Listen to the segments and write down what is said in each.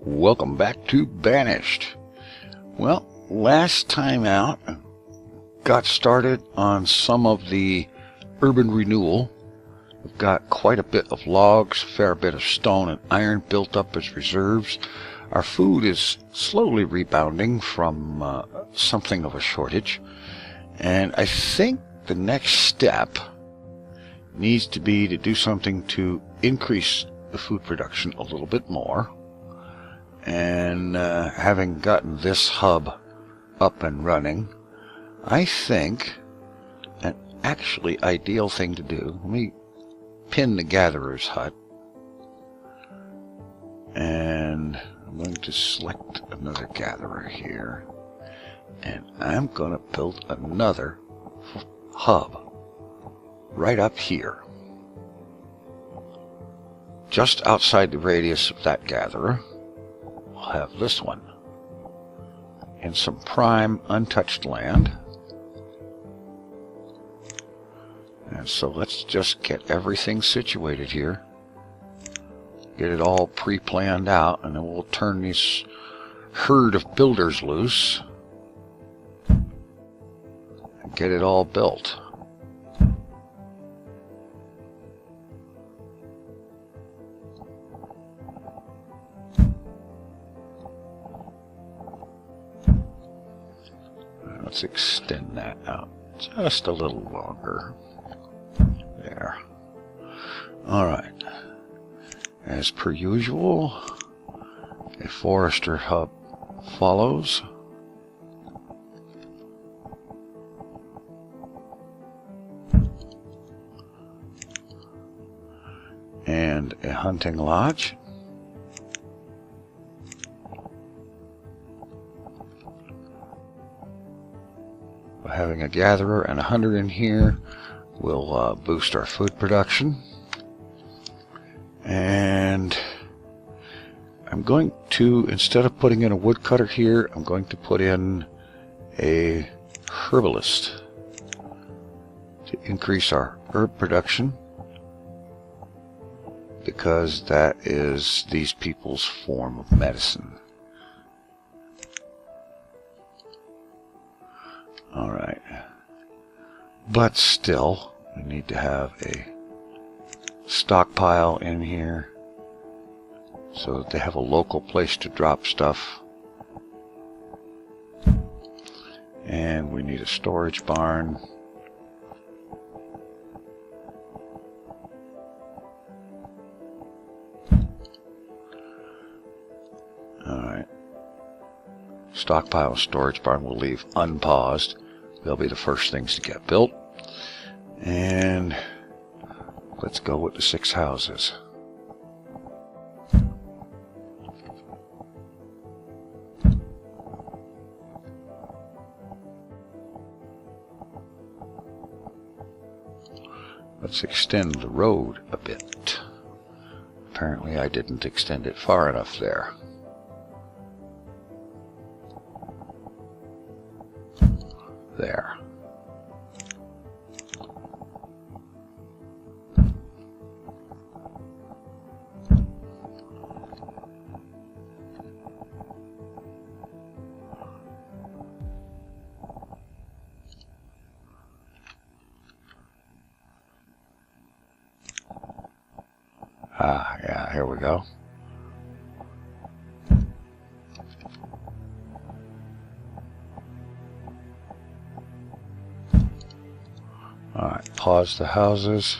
Welcome back to Banished. Well, last time out, got started on some of the urban renewal. We've got quite a bit of logs, a fair bit of stone and iron built up as reserves. Our food is slowly rebounding from something of a shortage. And I think the next step needs to be to do something to increase the food production a little bit more. And having gotten this hub up and running, I think an actually ideal thing to do, let me pin the gatherer's hut, and I'm going to select another gatherer here, and I'm going to build another hub right up here, just outside the radius of that gatherer. We'll have this one in some prime untouched land. And so let's just get everything situated here, get it all pre-planned out, and then we'll turn this herd of builders loose and get it all built. Let's extend that out just a little longer. There. Alright. As per usual, a forester hub follows. And a hunting lodge. Having a gatherer and a hunter in here will boost our food production. And I'm going to, instead of putting in a woodcutter here, I'm going to put in a herbalist to increase our herb production, because that is these people's form of medicine. Alright, but still, we need to have a stockpile in here so that they have a local place to drop stuff. And we need a storage barn. Alright, stockpile and storage barn we'll leave unpaused. They'll be the first things to get built. And let's go with the 6 houses. Let's extend the road a bit. Apparently I didn't extend it far enough there. There. Yeah, here we go. Alright, pause the houses.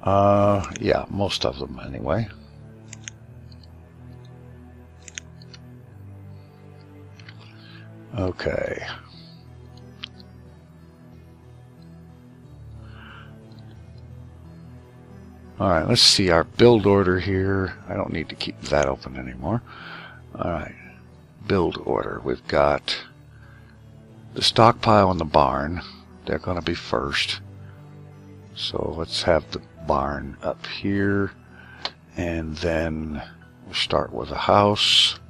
Yeah, most of them anyway. Okay. Alright, let's see our build order here. I don't need to keep that open anymore. Alright, build order. We've got the stockpile and the barn. They're going to be first. So let's have the barn up here. And then we'll start with a house.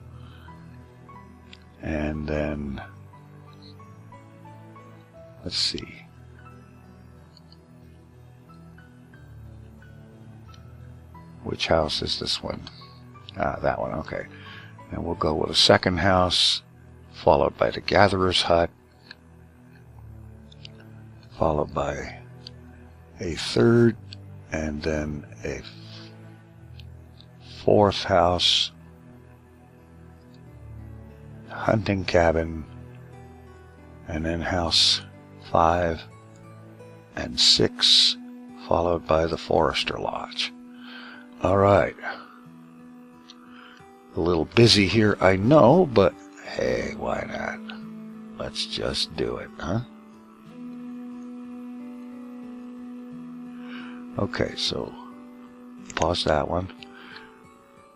And then, let's see. Which house is this one? That one, okay. And we'll go with a second house, followed by the gatherer's hut, followed by a third, and then a fourth house, hunting cabin, and then house 5 and 6, followed by the forester lodge. Alright. A little busy here, I know, but hey, why not? Let's just do it, huh? Okay, so pause that one.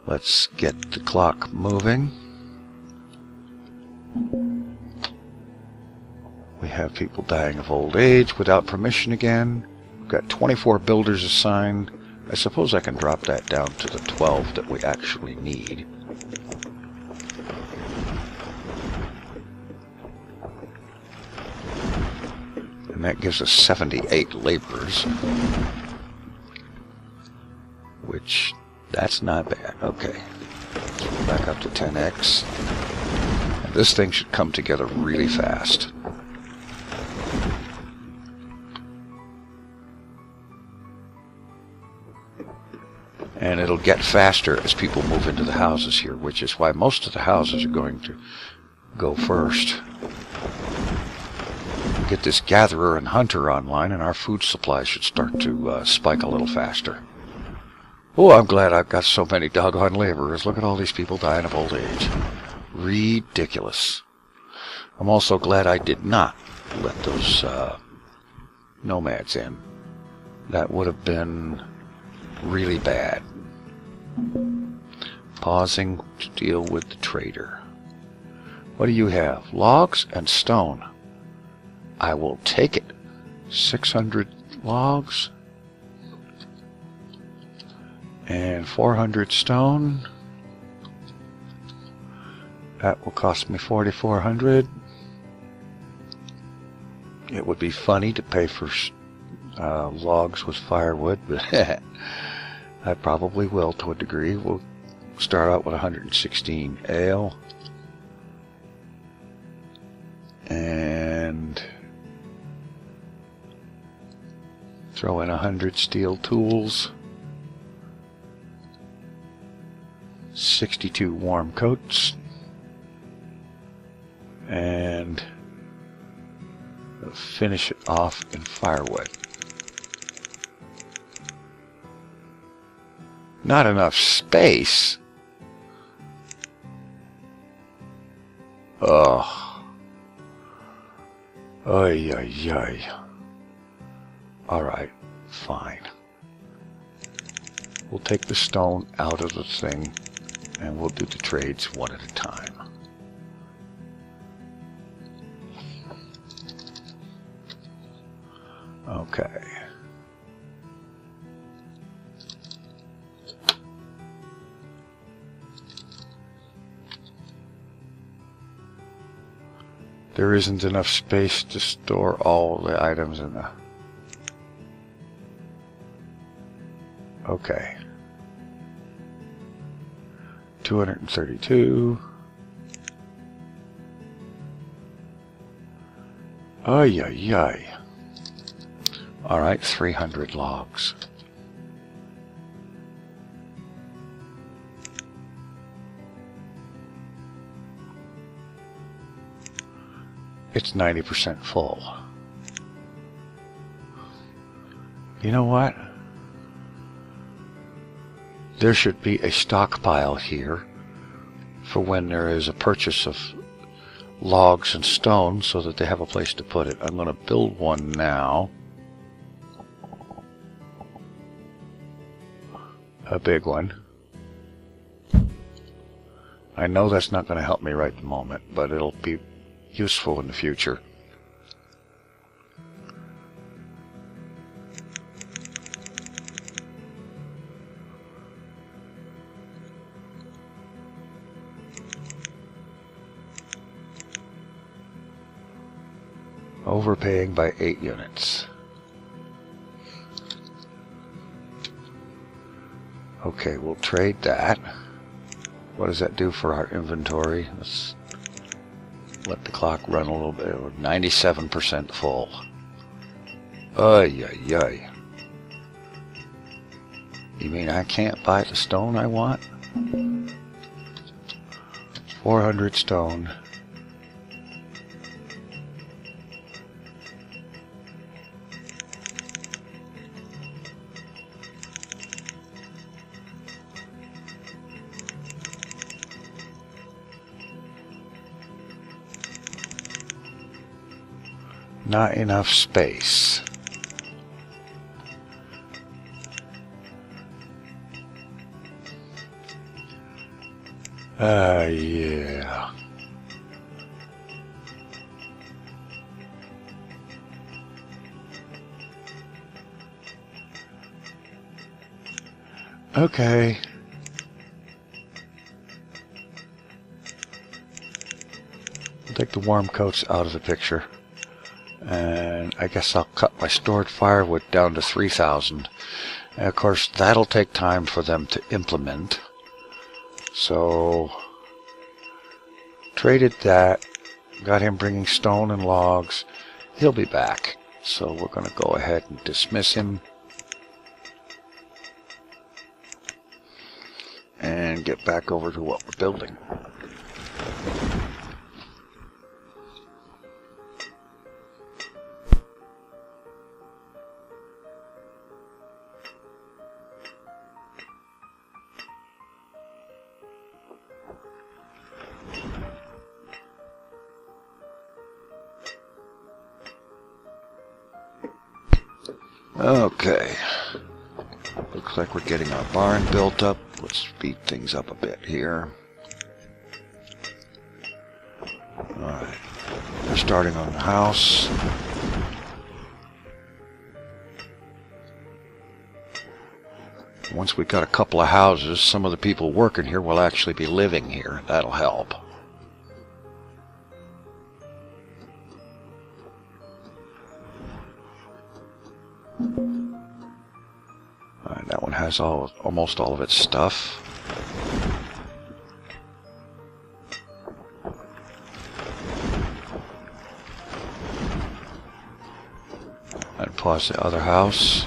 Let's get the clock moving. We have people dying of old age without permission again. We've got 24 builders assigned. I suppose I can drop that down to the 12 that we actually need. And that gives us 78 laborers. Which, that's not bad. Okay. Back up to 10x. And this thing should come together really fast. And it'll get faster as people move into the houses here, which is why most of the houses are going to go first. Get this gatherer and hunter online, and our food supply should start to spike a little faster. Oh, I'm glad I've got so many doggone laborers. Look at all these people dying of old age. Ridiculous. I'm also glad I did not let those nomads in. That would have been really bad. Pausing to deal with the trader. What do you have? Logs and stone. I will take it. 600 logs and 400 stone. That will cost me 4,400. It would be funny to pay for logs with firewood, but I probably will to a degree. We'll start out with 116 ale. And throw in 100 steel tools. 62 warm coats. And finish it off in firewood. Not enough space. Oh. Oy, oy, oy. Alright, fine. We'll take the stone out of the thing and we'll do the trades one at a time. Okay. There isn't enough space to store all the items in the... Okay. 232. Ay, ay, ay. Alright, 300 logs. It's 90% full. You know what? There should be a stockpile here for when there is a purchase of logs and stone so that they have a place to put it. I'm going to build one now. A big one. I know that's not going to help me right at the moment, but it'll be useful in the future. Overpaying by 8 units. Okay, we'll trade that. What does that do for our inventory? Let's let the clock run a little bit. We're 97% full. Ay, ay, ay. You mean I can't buy the stone I want? 400 stone. Not enough space. Yeah. Okay. I'll take the warm coats out of the picture. And I guess I'll cut my stored firewood down to 3,000. And of course, that'll take time for them to implement. So, traded that. Got him bringing stone and logs. He'll be back. So we're going to go ahead and dismiss him. And get back over to what we're building. Okay, looks like we're getting our barn built up. Let's speed things up a bit here. Alright, we're starting on the house. Once we've got a couple of houses, some of the people working here will actually be living here. That'll help. Alright, that one has almost all of its stuff. I'd pause the other house.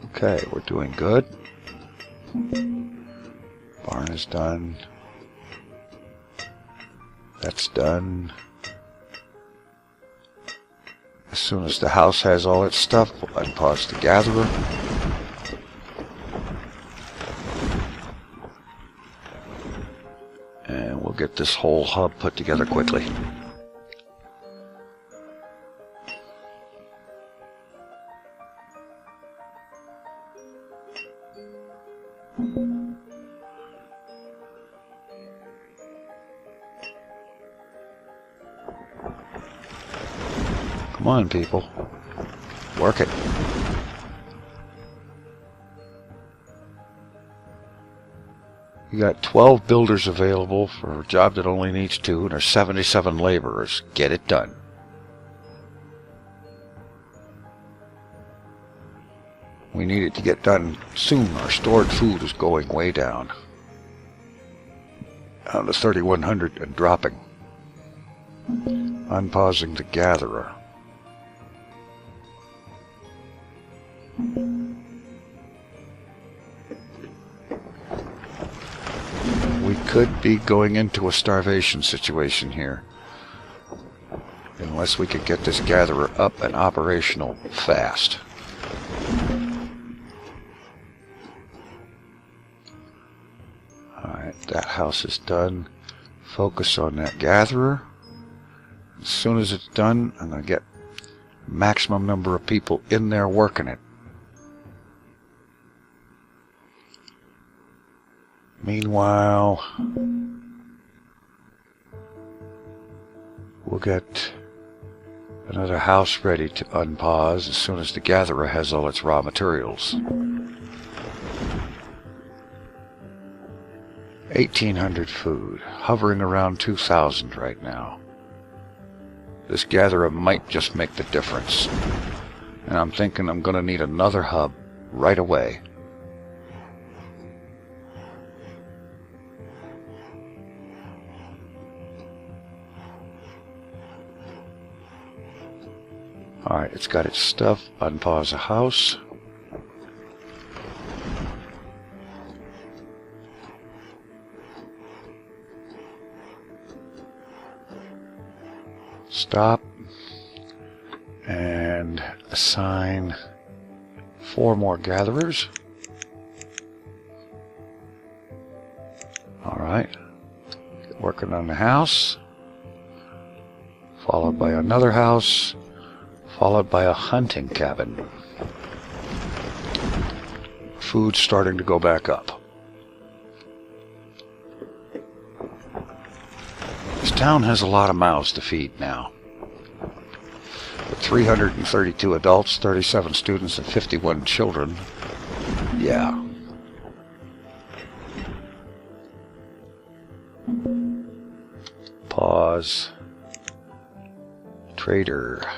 Okay, we're doing good. Barn is done. That's done. As soon as the house has all its stuff, we'll unpause the gatherer. And we'll get this whole hub put together quickly. Come on, people. Work it. You got 12 builders available for a job that only needs 2, and there's 77 laborers. Get it done. We need it to get done soon. Our stored food is going way down. Down to 3,100 and dropping. Unpausing the gatherer. We could be going into a starvation situation here. Unless we could get this gatherer up and operational fast. Alright, that house is done. Focus on that gatherer. As soon as it's done, I'm going to get maximum number of people in there working it. Meanwhile, we'll get another house ready to unpause as soon as the gatherer has all its raw materials. 1,800 food, hovering around 2,000 right now. This gatherer might just make the difference. And I'm thinking I'm going to need another hub right away. Alright, it's got its stuff. Unpause the house. Stop. And assign 4 more gatherers. Alright. Working on the house. Followed by another house. Followed by a hunting cabin. Food's starting to go back up. This town has a lot of mouths to feed now. With 332 adults, 37 students, and 51 children. Yeah. Pause. Trader.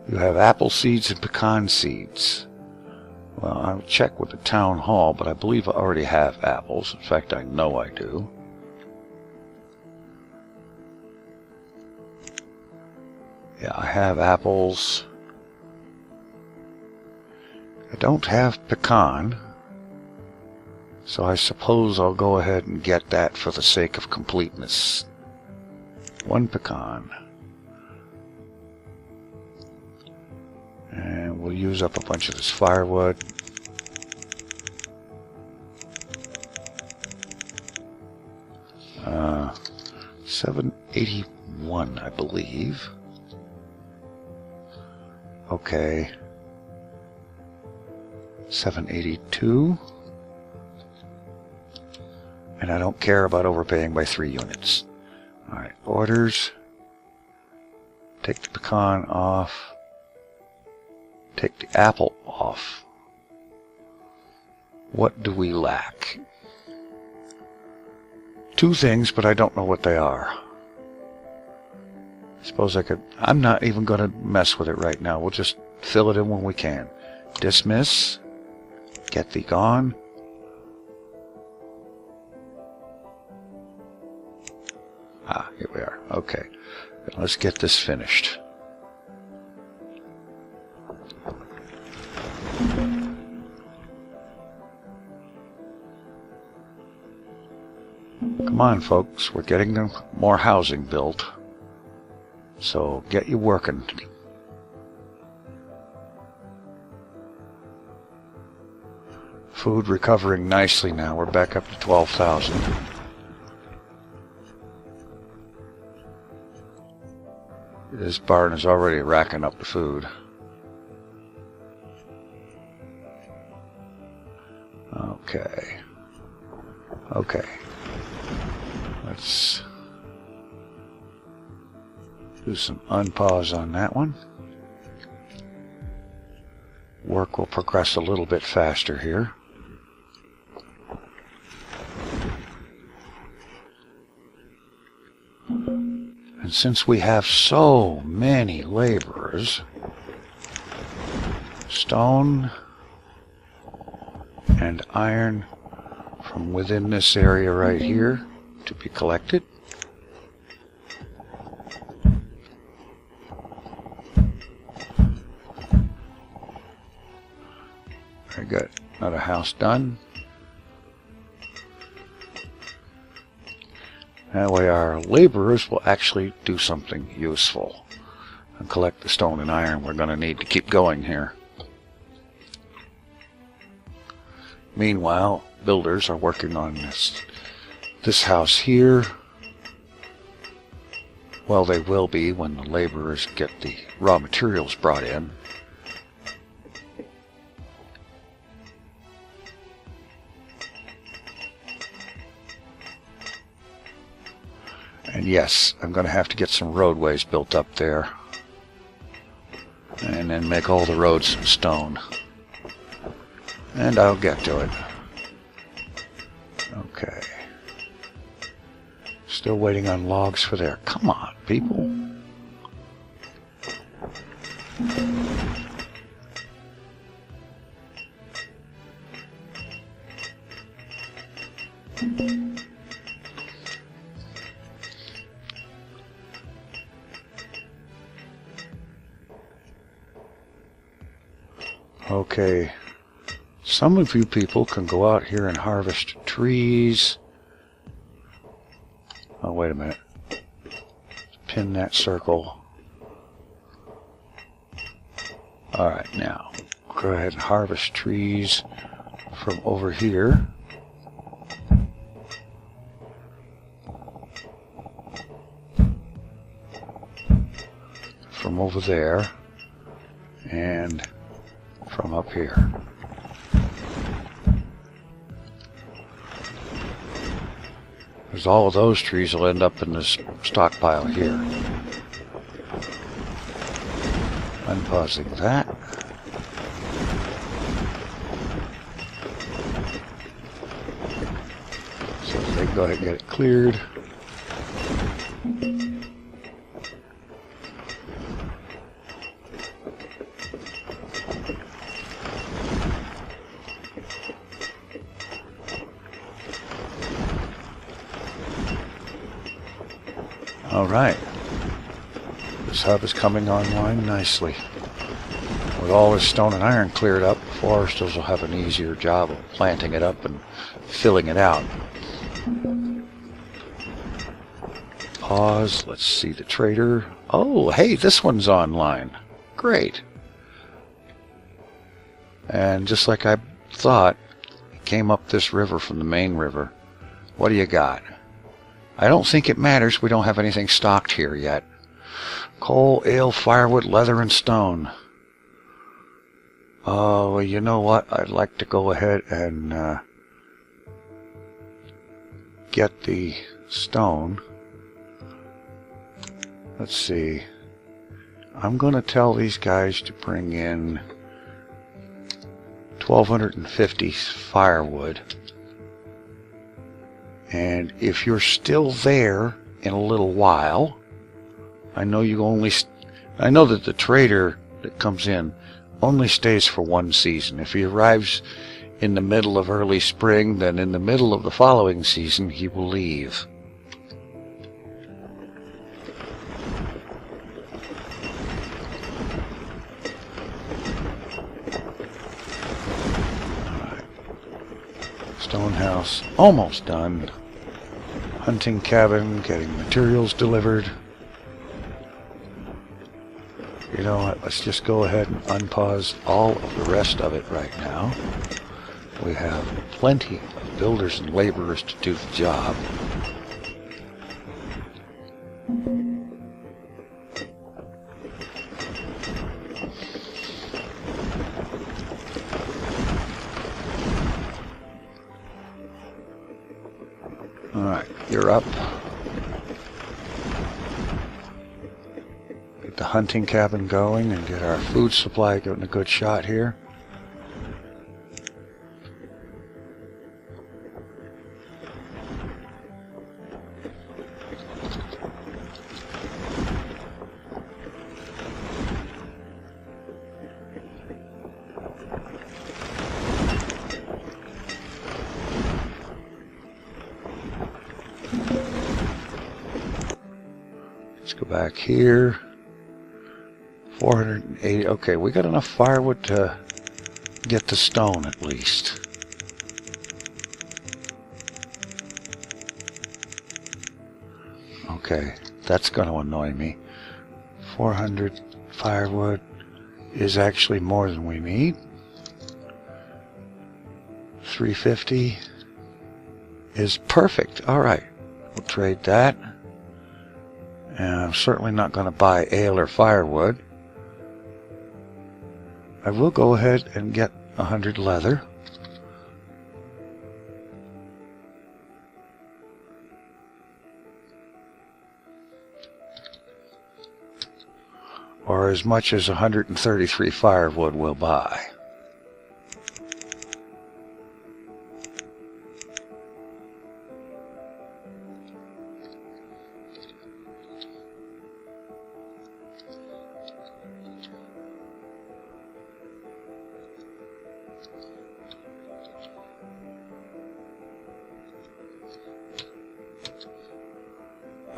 You have apple seeds and pecan seeds. Well, I'll check with the town hall, but I believe I already have apples. In fact, I know I do. Yeah, I have apples. I don't have pecan, so I suppose I'll go ahead and get that for the sake of completeness. 1 pecan. And we'll use up a bunch of this firewood. $781, I believe. Okay. 782. And I don't care about overpaying by 3 units. Alright, orders. Take the pecan off. Take the apple off. What do we lack? 2 things, but I don't know what they are. I suppose I could... I'm not even going to mess with it right now. We'll just fill it in when we can. Dismiss. Get thee gone. Ah, here we are. Okay. Let's get this finished. Come on, folks. We're getting more housing built. So get you working. Food recovering nicely now. We're back up to 12,000. This barn is already racking up the food. Okay. Okay. Let's do some unpause on that one. Work will progress a little bit faster here. And since we have so many laborers, stone and iron from within this area right here to be collected. Very good. Another house done. That way our laborers will actually do something useful and collect the stone and iron we're going to need to keep going here. Meanwhile, builders are working on this house here. Well, they will be when the laborers get the raw materials brought in. And yes, I'm going to have to get some roadways built up there. And then make all the roads in stone. And I'll get to it. Okay. Still waiting on logs for there. Come on, people. Okay, some of you people can go out here and harvest trees. Oh, wait a minute. Pin that circle. Alright, now, go ahead and harvest trees from over here. From over there. And from up here. Because all of those trees will end up in this stockpile here. Unpausing that. So they can go ahead and get it cleared. Alright, this hub is coming online nicely. With all this stone and iron cleared up, foresters will have an easier job of planting it up and filling it out. Pause, let's see the trader. Oh, hey, this one's online. Great. And just like I thought, it came up this river from the main river. What do you got? I don't think it matters. We don't have anything stocked here yet. Coal, ale, firewood, leather, and stone. Oh, well, you know what? I'd like to go ahead and get the stone. Let's see. I'm going to tell these guys to bring in 1,250 firewood. And if you're still there in a little while, I know that the trader that comes in only stays for one season. If he arrives in the middle of early spring, then in the middle of the following season he will leave. Alright. Stone house almost done. Hunting cabin, getting materials delivered. You know what, let's just go ahead and unpause all of the rest of it right now. We have plenty of builders and laborers to do the job. Alright, you're up. Get the hunting cabin going and get our food supply getting a good shot here. Let's go back here. 480. Okay, we got enough firewood to get the stone at least. Okay, that's going to annoy me. 400 firewood is actually more than we need. 350 is perfect. All right, we'll trade that. And I'm certainly not going to buy ale or firewood. I will go ahead and get 100 leather. Or as much as 133 firewood will buy.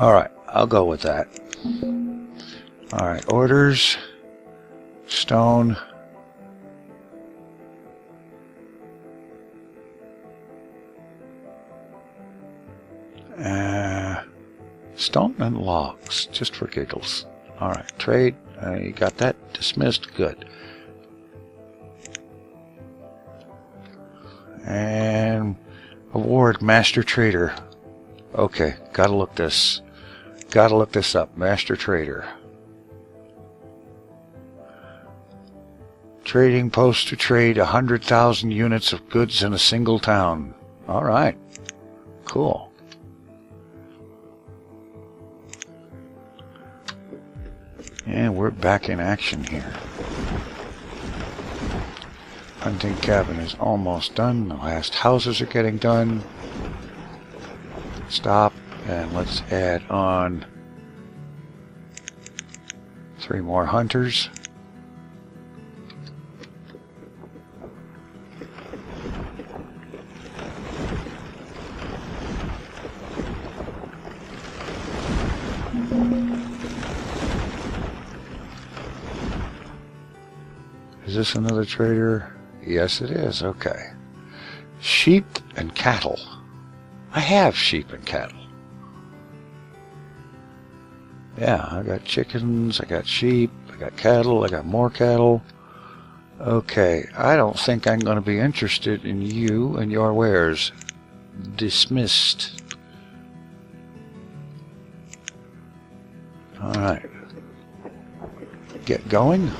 Alright, I'll go with that. Alright, orders. Stone. Stone and logs, just for giggles. Alright, trade. You got that dismissed. Good. And award Master Trader. Okay, gotta look this up. Master Trader. Trading post to trade 100,000 units of goods in a single town. Alright. Cool. And we're back in action here. Hunting cabin is almost done. The last houses are getting done. Stop, and let's add on 3 more hunters. Is this another trader? Yes, it is. Okay. Sheep and cattle. I have sheep and cattle. Yeah, I got chickens, I got sheep, I got cattle, I got more cattle. Okay, I don't think I'm going to be interested in you and your wares. Dismissed. Alright. Get going.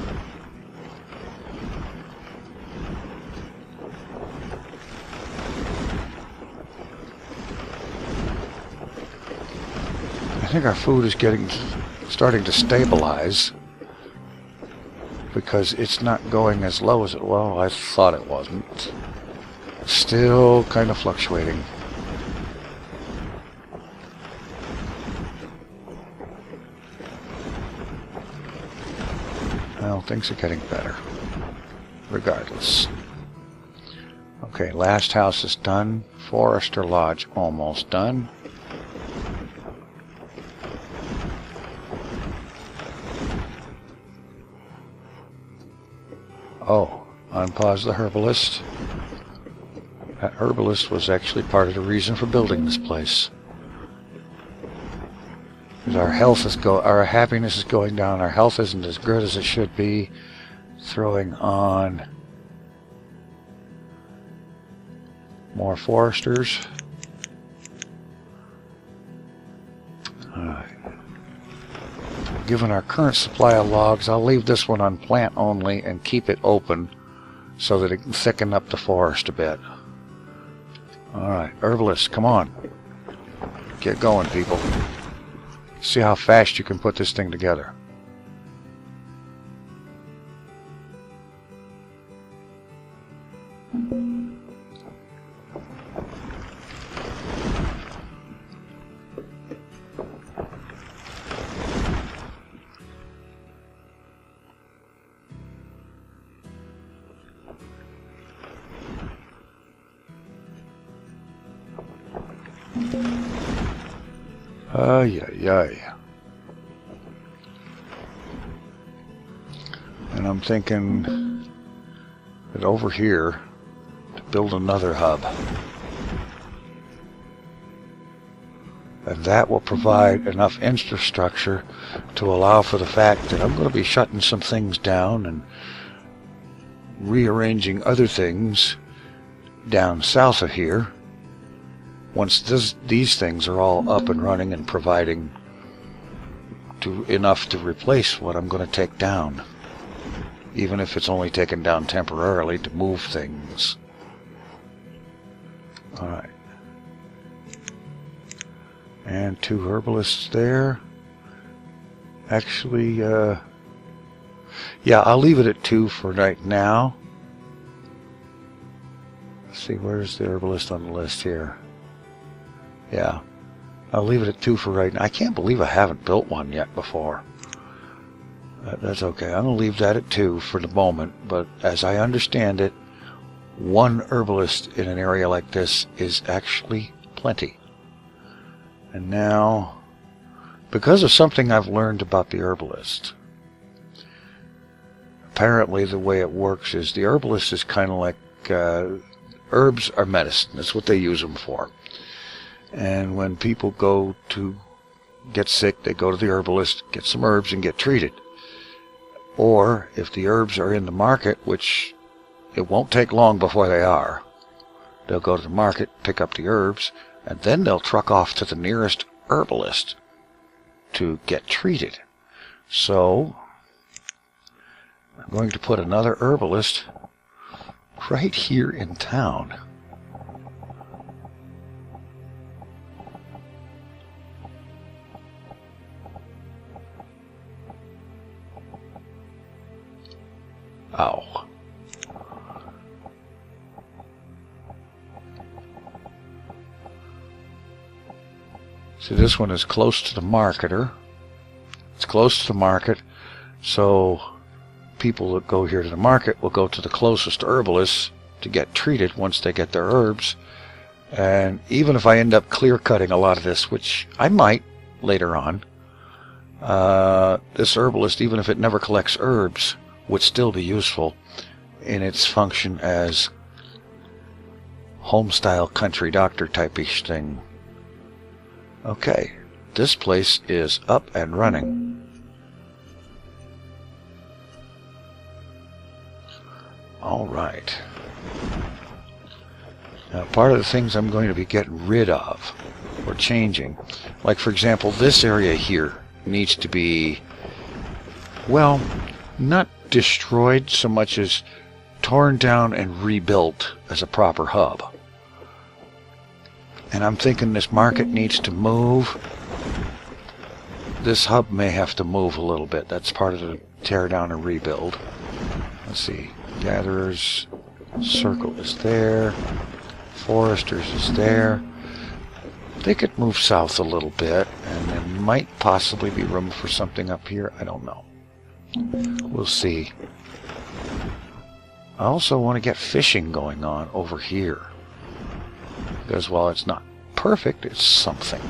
I think our food is starting to stabilize because it's not going as low as it well. I thought it wasn't. Still kind of fluctuating. Well, things are getting better regardless. Okay, last house is done. Forester Lodge almost done. Oh, unpause the herbalist. That herbalist was actually part of the reason for building this place. Because our happiness is going down, our health isn't as good as it should be. Throwing on more foresters. Alright. Given our current supply of logs, I'll leave this one on plant only and keep it open so that it can thicken up the forest a bit. Alright, herbalist, come on. Get going, people. See how fast you can put this thing together. Ay, ay, ay. And I'm thinking that over here, to build another hub. And that will provide enough infrastructure to allow for the fact that I'm going to be shutting some things down and rearranging other things down south of here. Once these things are all up and running and providing enough to replace what I'm going to take down, even if it's only taken down temporarily to move things. Alright. And 2 herbalists there. Actually, yeah, I'll leave it at 2 for right now. Let's see, where's the herbalist on the list here? Yeah, I'll leave it at 2 for right now. I can't believe I haven't built one yet before. That's okay. I'm going to leave that at 2 for the moment. But as I understand it, 1 herbalist in an area like this is actually plenty. And now because of something I've learned about the herbalist. Apparently the way it works is the herbalist is kind of like herbs are medicine. That's what they use them for. And when people go to get sick, they go to the herbalist, get some herbs, and get treated. Or if the herbs are in the market, which it won't take long before they are, they'll go to the market, pick up the herbs, and then they'll truck off to the nearest herbalist to get treated. So I'm going to put another herbalist right here in town. Ow. See, this one is close to the marketer. It's close to the market, so people that go here to the market will go to the closest herbalist to get treated once they get their herbs. And even if I end up clear-cutting a lot of this, which I might later on, this herbalist, even if it never collects herbs, would still be useful in its function as home-style country doctor type-ish thing. Okay, this place is up and running. All right. Now, part of the things I'm going to be getting rid of or changing, like for example, this area here needs to be, well, not destroyed so much as torn down and rebuilt as a proper hub. And I'm thinking this market needs to move. This hub may have to move a little bit. That's part of the tear down and rebuild. Let's see. Gatherers Circle is there. Foresters is there. They could move south a little bit, and there might possibly be room for something up here. I don't know. We'll see. I also want to get fishing going on over here, because while it's not perfect, it's something.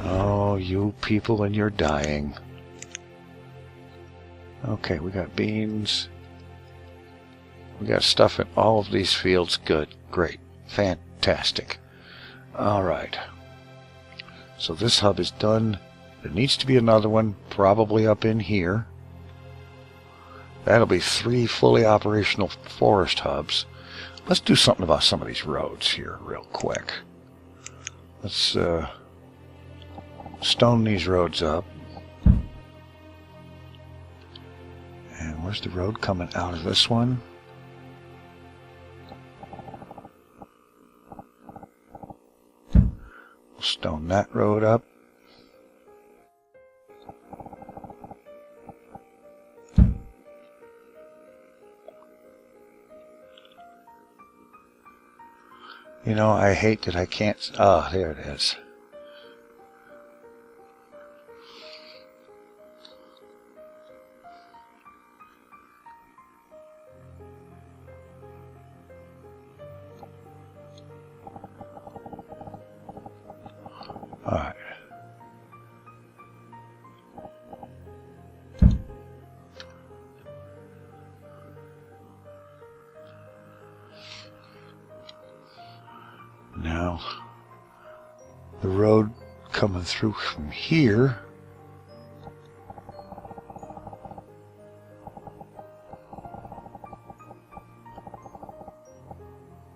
Oh, you people and your dying. Okay, we got beans. We got stuff in all of these fields. Good, great, fantastic. Alright. So this hub is done. There needs to be another one, probably up in here. That'll be 3 fully operational forest hubs. Let's do something about some of these roads here real quick. Let's stone these roads up. And where's the road coming out of this one? We'll stone that road up. You know, I hate that I can't... Ah, there it is. Alright. Now, the road coming through from here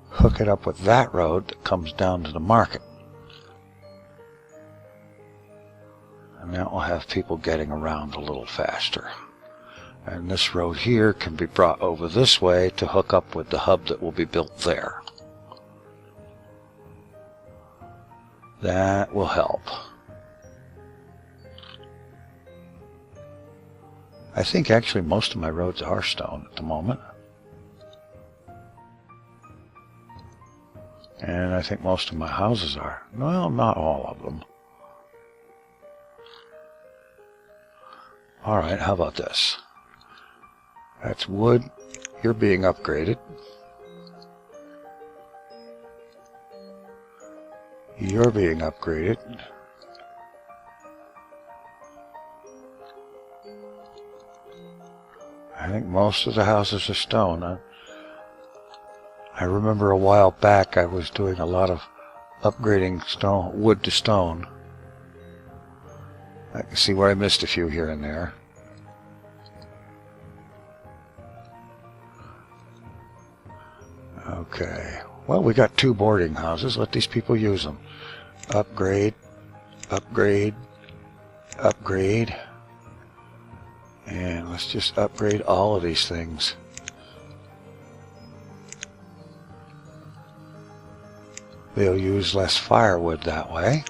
hook it up with that road that comes down to the market. And that will have people getting around a little faster. And this road here can be brought over this way to hook up with the hub that will be built there. That will help. I think actually most of my roads are stone at the moment. And I think most of my houses are. Well, not all of them. Alright, how about this? That's wood. You're being upgraded. You're being upgraded. I think most of the houses are stone. I remember a while back I was doing a lot of upgrading stone, wood to stone. I can see where I missed a few here and there. Okay, well, we got 2 boarding houses. Let these people use them. Upgrade, upgrade, upgrade. And let's just upgrade all of these things. They'll use less firewood that way.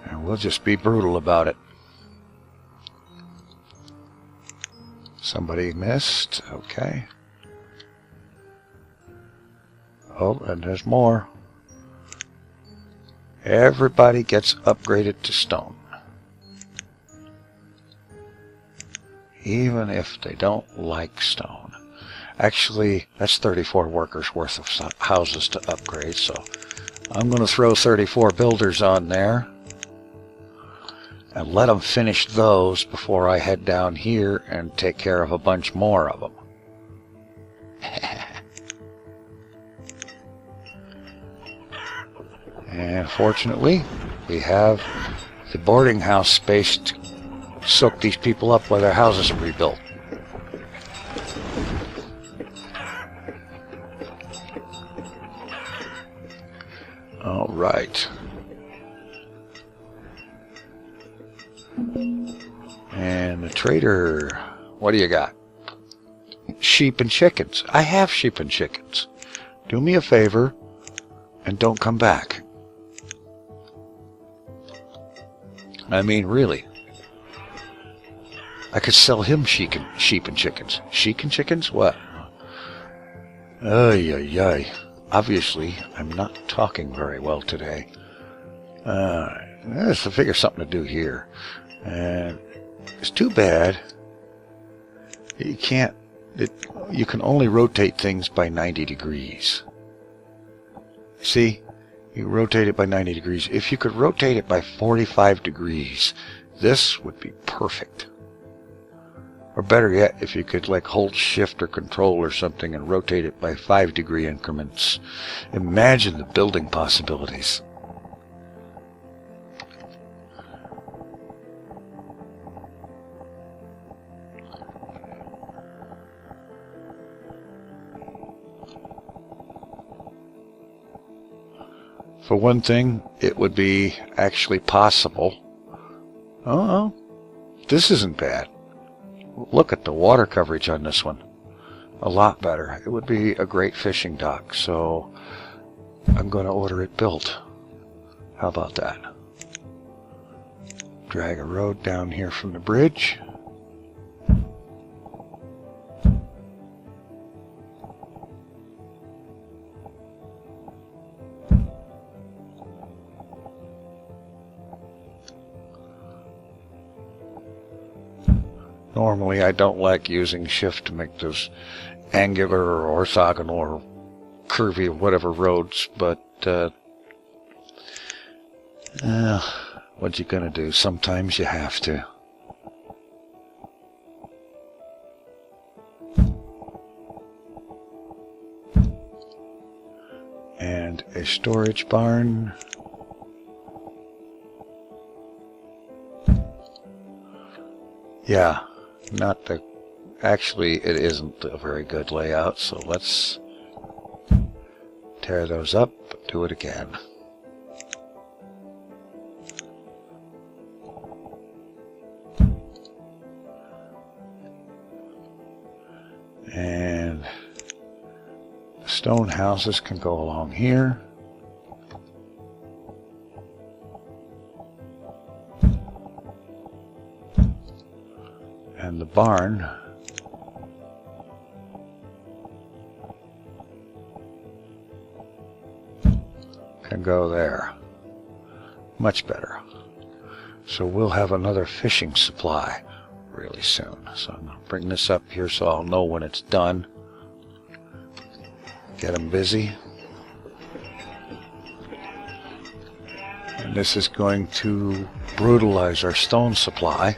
And we'll just be brutal about it. Somebody missed. Okay. Oh, and there's more. Everybody gets upgraded to stone. Even if they don't like stone. Actually, that's 34 workers worth of houses to upgrade, so I'm going to throw 34 builders on there and let them finish those before I head down here and take care of a bunch more of them. And fortunately, we have the boarding house space to soak these people up while their houses are rebuilt. All right. And the trader, what do you got? Sheep and chickens. I have sheep and chickens. Do me a favor and don't come back. I mean, really. I could sell him sheep and chickens. Sheep and chickens? What? Ay, ay, ay. Obviously, I'm not talking very well today. Let's figure something to do here. And it's too bad. You can't. You can only rotate things by 90 degrees. See? You rotate it by 90 degrees. If you could rotate it by 45 degrees, this would be perfect. Or better yet, if you could like hold shift or control or something and rotate it by 5-degree increments. Imagine the building possibilities. For one thing, it would be actually possible. Oh, this isn't bad. Look at the water coverage on this one. A lot better. It would be a great fishing dock, so I'm going to order it built. How about that? Drag a road down here from the bridge. Normally, I don't like using shift to make those angular or orthogonal or curvy or whatever roads, but what you gonna do? Sometimes you have to. And a storage barn. Yeah. Not the, actually it isn't a very good layout, so let's tear those up, do it again. And the stone houses can go along here. And the barn can go there. Much better. So we'll have another fishing supply really soon. So I'm going to bring this up here so I'll know when it's done. Get them busy. And this is going to brutalize our stone supply.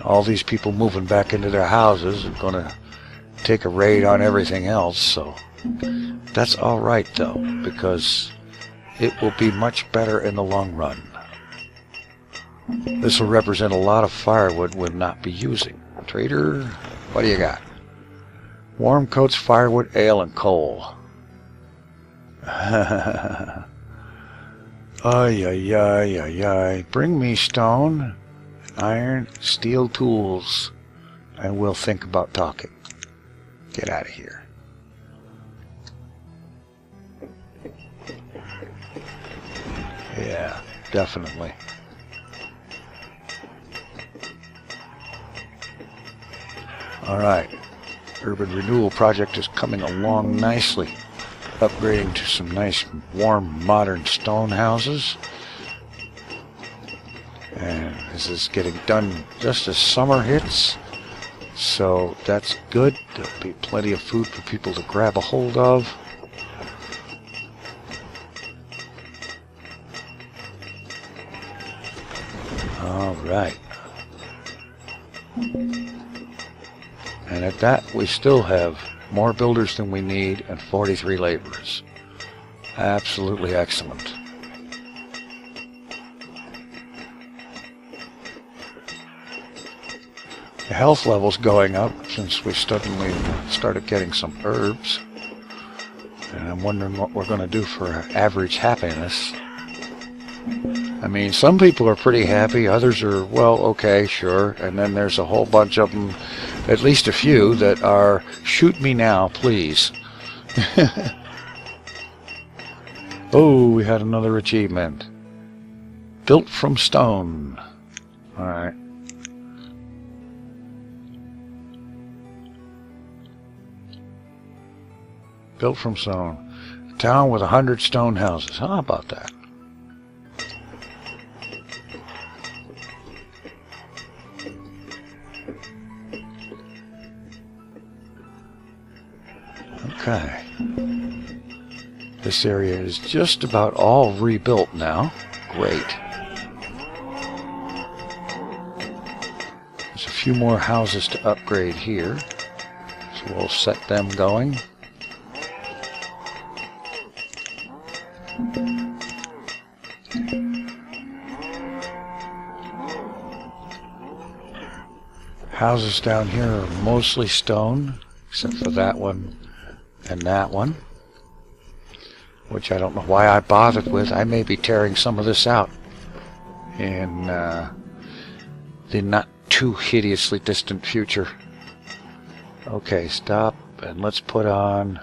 All these people moving back into their houses are going to take a raid on everything else, so that's all right though, because it will be much better in the long run. This will represent a lot of firewood we'll not be using. Trader, what do you got? Warm coats, firewood, ale, and coal. Ay, ay, ay, ay, ay. Bring me stone, iron, steel tools, and we'll think about talking. Get out of here. Yeah, definitely. Alright. Urban Renewal Project is coming along nicely. Upgrading to some nice, warm, modern stone houses. And this is getting done just as summer hits. So that's good. There'll be plenty of food for people to grab a hold of. All right. And at that, we still have more builders than we need and 43 laborers. Absolutely excellent. The health level's going up since we suddenly started getting some herbs. And I'm wondering what we're going to do for average happiness. I mean, some people are pretty happy, others are, well, okay, sure. And then there's a whole bunch of them, at least a few, that are, shoot me now, please. Oh, we had another achievement. Built from stone. Alright. Built from stone. A town with 100 stone houses. How about that? Okay. This area is just about all rebuilt now. Great. There's a few more houses to upgrade here. So we'll set them going. Houses down here are mostly stone, except for that one and that one, which I don't know why I bothered with. I may be tearing some of this out in the not too hideously distant future. Okay, stop, and let's put on,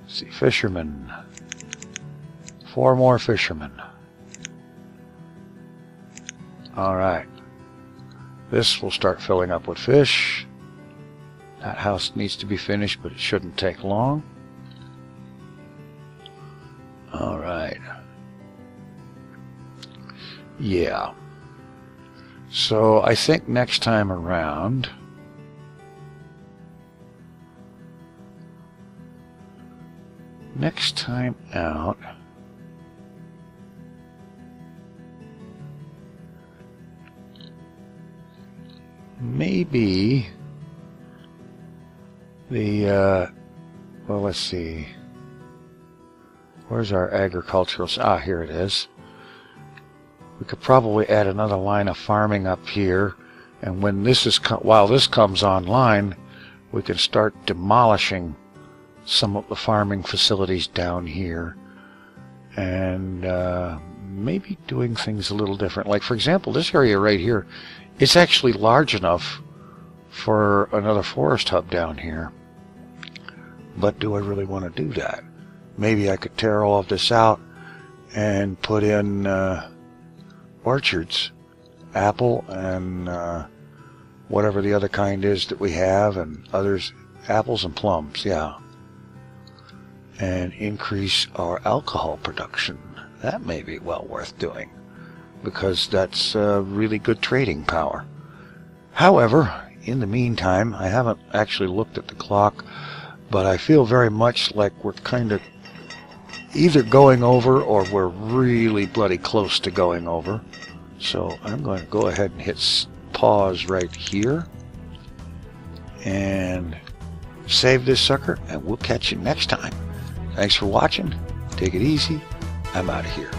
let's see, fishermen. 4 more fishermen. Alright. This will start filling up with fish. That house needs to be finished, but it shouldn't take long. Alright. Yeah. So I think next time around, next time out, maybe the, well, let's see. Where's our agricultural? Ah, here it is. We could probably add another line of farming up here, and when this is, while this comes online, we can start demolishing some of the farming facilities down here, and maybe doing things a little different. Like, for example, this area right here, it's actually large enough for another forest hub down here. But do I really want to do that? Maybe I could tear all of this out and put in orchards, apple and whatever the other kind is that we have, and others, apples and plums, yeah. and increase our alcohol production. That may be well worth doing, because that's really good trading power. However, in the meantime, I haven't actually looked at the clock, but I feel very much like we're kind of either going over or we're really bloody close to going over. So I'm going to go ahead and hit pause right here and save this sucker, and we'll catch you next time. Thanks for watching. Take it easy. I'm out of here.